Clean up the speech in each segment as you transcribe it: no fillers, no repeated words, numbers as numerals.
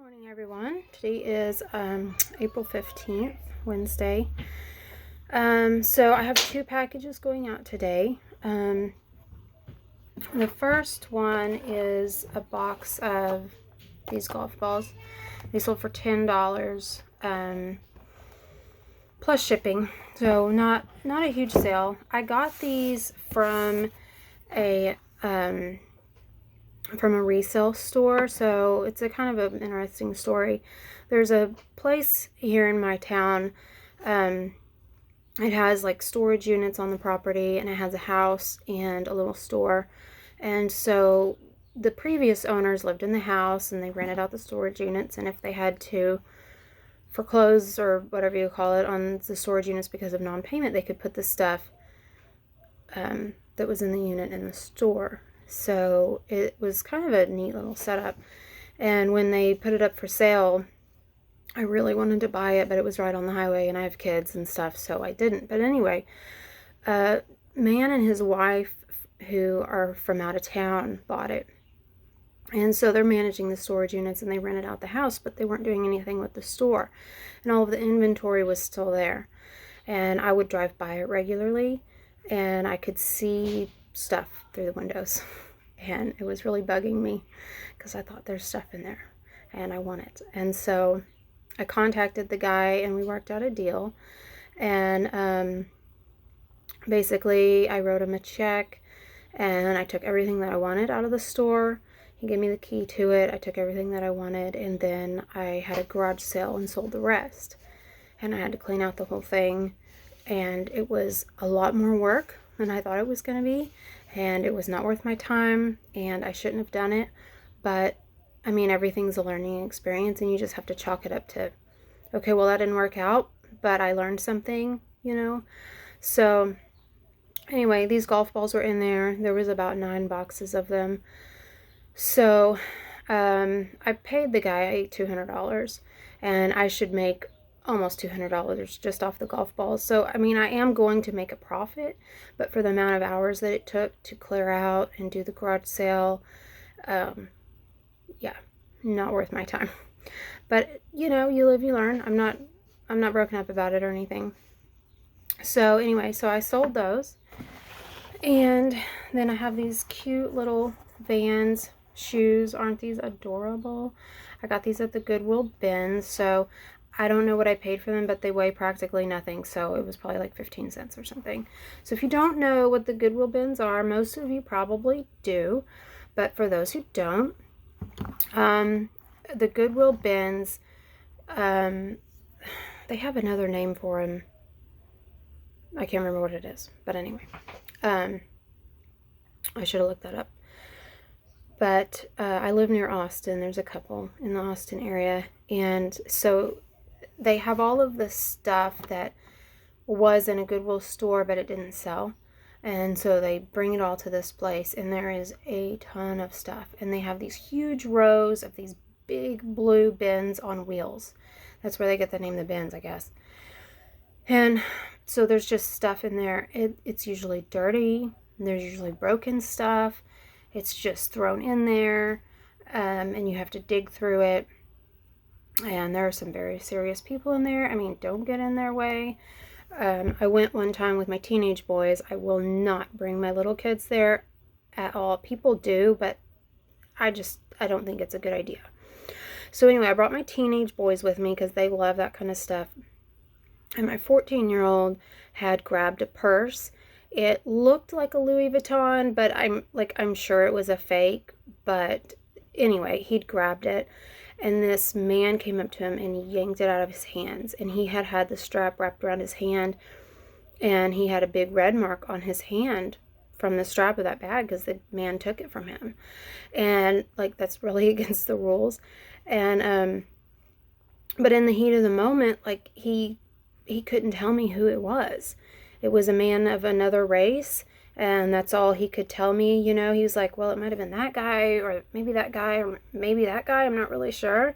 Morning everyone. Today is April 15th, Wednesday. So I have 2 packages going out today. The first one is a box of these golf balls. They sold for $10 plus shipping, so not a huge sale. I got these from a resale store, so it's a kind of an interesting story. There's a place here in my town. It has like storage units on the property, and it has a house and a little store. And so the previous owners lived in the house and they rented out the storage units, and if they had to foreclose or whatever you call it on the storage units because of non-payment, they could put the stuff that was in the unit in the store. So it was kind of a neat little setup. And when they put it up for sale, I really wanted to buy it, but it was right on the highway and I have kids and stuff, so I didn't. But anyway, a man and his wife who are from out of town bought it. And so they're managing the storage units and they rented out the house, but they weren't doing anything with the store. And all of the inventory was still there. And I would drive by it regularly and I could see stuff through the windows. And it was really bugging me because I thought there's stuff in there and I want it. And so I contacted the guy and we worked out a deal. And basically I wrote him a check and I took everything that I wanted out of the store. He gave me the key to it. I took everything that I wanted, and then I had a garage sale and sold the rest. And I had to clean out the whole thing, and it was a lot more work than I thought it was going to be, and it was not worth my time, and I shouldn't have done it. But I mean, everything's a learning experience, and you just have to chalk it up to, okay, well, that didn't work out, but I learned something, you know. So anyway, these golf balls were in there. There was about 9 boxes of them. So I paid the guy $200, and I should make almost $200 just off the golf balls. So I mean, I am going to make a profit, but for the amount of hours that it took to clear out and do the garage sale, yeah, not worth my time. But you know, you live, you learn. I'm not broken up about it or anything. So anyway, so I sold those, and then I have these cute little Vans shoes. Aren't these adorable? I got these at the Goodwill bins, so I don't know what I paid for them, but they weigh practically nothing, so it was probably like 15 cents or something. So if you don't know what the Goodwill bins are, most of you probably do, but for those who don't, the Goodwill bins, they have another name for them. I can't remember what it is, but anyway, I should have looked that up. But I live near Austin. There's a couple in the Austin area, and so they have all of the stuff that was in a Goodwill store, but it didn't sell. And so they bring it all to this place, and there is a ton of stuff. And they have these huge rows of these big blue bins on wheels. That's where they get the name the bins, I guess. And so there's just stuff in there. It's usually dirty. There's usually broken stuff. It's just thrown in there, and you have to dig through it. And there are some very serious people in there. I mean, don't get in their way. I went one time with my teenage boys. I will not bring my little kids there at all. People do, but I don't think it's a good idea. So anyway, I brought my teenage boys with me because they love that kind of stuff. And my 14-year-old had grabbed a purse. It looked like a Louis Vuitton, but I'm sure it was a fake. But anyway, he'd grabbed it, and this man came up to him and yanked it out of his hands. And he had the strap wrapped around his hand, and he had a big red mark on his hand from the strap of that bag because the man took it from him. And like, that's really against the rules. And but in the heat of the moment, like, he couldn't tell me who it was. It was a man of another race, and that's all he could tell me. You know, he was like, well, it might have been that guy, or maybe that guy, or maybe that guy. I'm not really sure,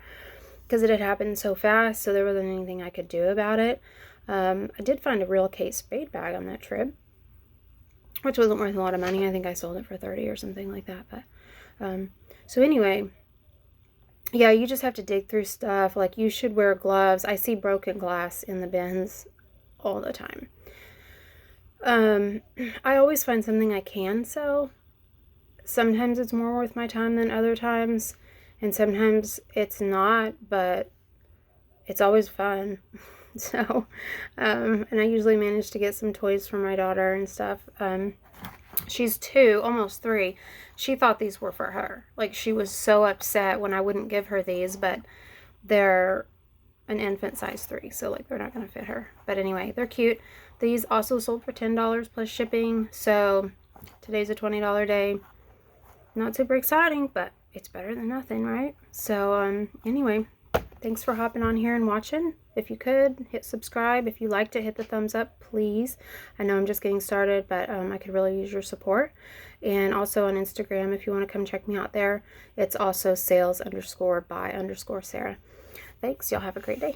because it had happened so fast, so there wasn't anything I could do about it. I did find a real Kate Spade bag on that trip, which wasn't worth a lot of money. I think I sold it for $30 or something like that. But so anyway, yeah, you just have to dig through stuff. Like, you should wear gloves. I see broken glass in the bins all the time. I always find something I can sell. Sometimes it's more worth my time than other times, and sometimes it's not, but it's always fun. So, and I usually manage to get some toys for my daughter and stuff. She's 2, almost 3. She thought these were for her. Like, she was so upset when I wouldn't give her these, but they're an infant size 3, so like they're not gonna fit her. But anyway, they're cute. These also sold for $10 plus shipping, so today's a $20 day. Not super exciting, but it's better than nothing, right? So anyway, thanks for hopping on here and watching. If you could, hit subscribe. If you liked it, hit the thumbs up, please. I know I'm just getting started, but I could really use your support. And also on Instagram, if you want to come check me out there, it's also sales_by_Sarah. Thanks. Y'all have a great day.